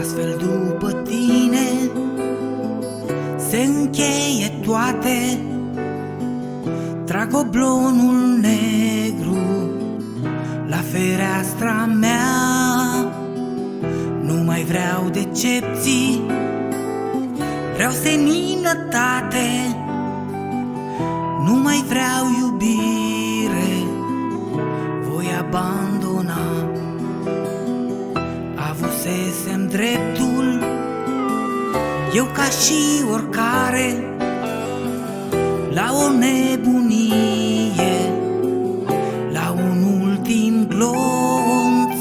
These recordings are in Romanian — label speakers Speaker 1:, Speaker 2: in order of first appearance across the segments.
Speaker 1: Astfel după tine se încheie toate. Trag oblonul negru la fereastra mea. Nu mai vreau decepții, vreau seninătate. Nu mai vreau iubire, voi abandona. Avusesem dreptul, eu ca și oricare, la o nebunie, la un ultim glonț,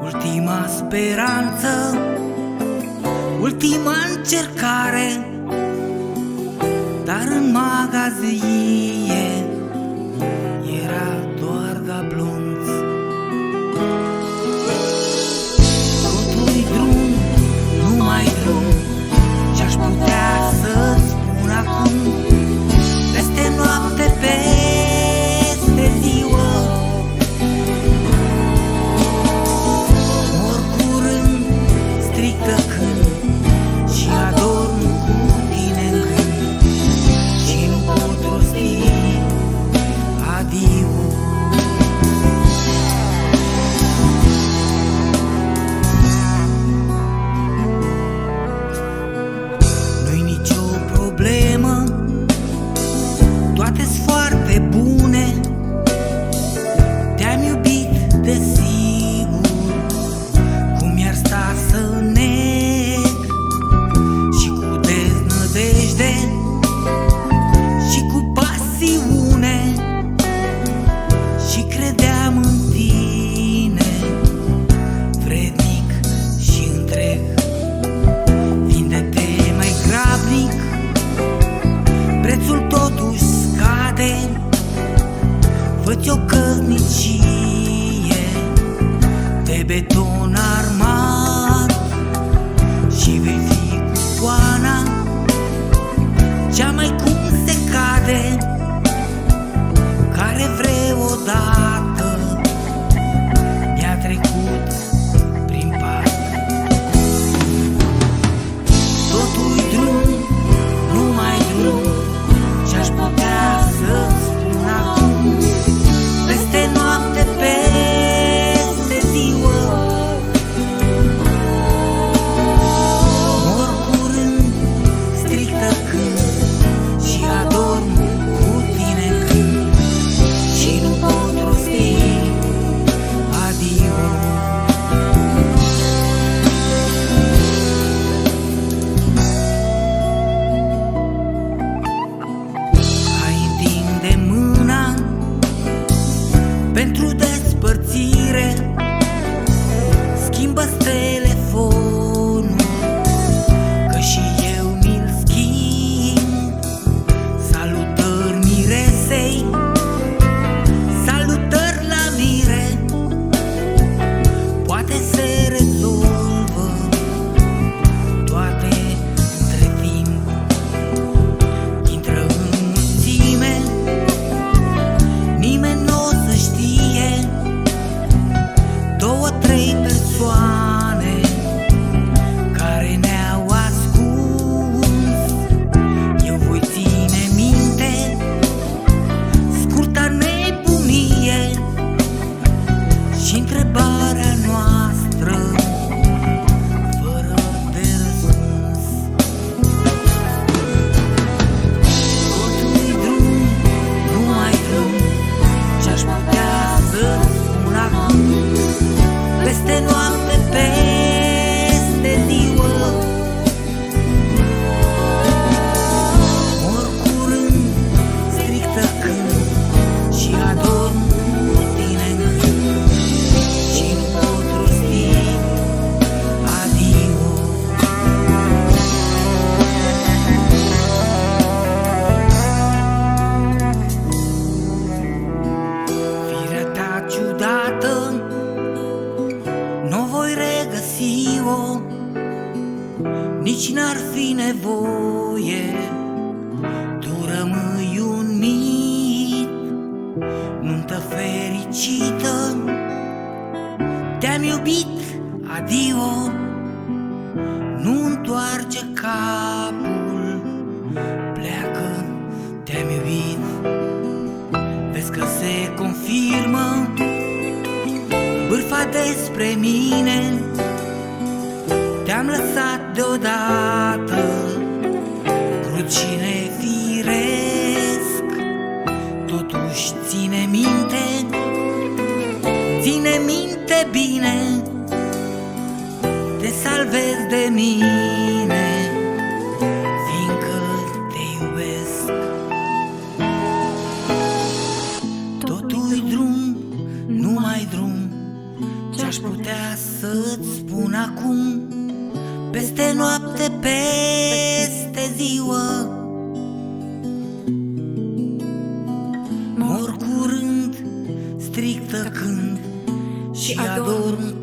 Speaker 1: ultima speranță, ultima încercare. Dar în magazie era doar gablonț. Totul-i drum, numai drum, ce-aș putea să-ți spun acum. Peste noapte, peste ziua, mor curând, stric tăcând și adorm cu tine în gând. Și nu pot rosti adio. Nu-i nicio problemă, toate-s foarte bune. Te-am iubit, desigur, cum mi-ar sta să neg. Și cu deznădejde și cu pasiune, și credeam în tine, vrednic și întreg. Fiind de te mai grabnic, prețul totuși scade. Fă-ți o căsnicie de beton armat și vei fi cucoana cea mai cum se cade, care vreodată mi-a trecut prin pat. Totul-i drum, numai drum, ce-aș putea să-ți spun acum. Peste noapte, peste ziua, mor curând, stric tăcând și adorm cu tine în gând. Și nu pot rosti adio. Hai, întinde mâna pentru despărțire, schimbă-ți telefonul, că și eu mi-l schimb. Salutări miresei, salutări la mire, poate se rezolvă toate între timp. Intră în mulțime, nimeni n-o să știe, două, trei persoane care ne-au ascuns. Eu voi ține minte scurta nebunie și întrebarea noastră fără de răspuns. Totul-i drum, numai drum, ce-aș putea să-ți spun acum. Peste noapte, peste ziua, mor curând, stric tăcând și adorm cu tine în gând. Și nu pot rosti adio. Firea ta ciudată n-o voi regăsi-o, nici n-ar fi nevoie. Tu rămâi un mit, nuntă fericită. Te-am iubit, adio. trage capul, pleacă, te-am iubit. Vezi că se confirmă bârfa despre mine. Te-am lăsat deodată, crucine firesc. Totuși ține minte, ține minte bine, te salvezi de mine, fiindcă te iubesc. Totul-i drum, numai drum, ce-aș putea să-ți spun acum. Peste noapte, peste ziua, mor curând, stric tăcând și adorm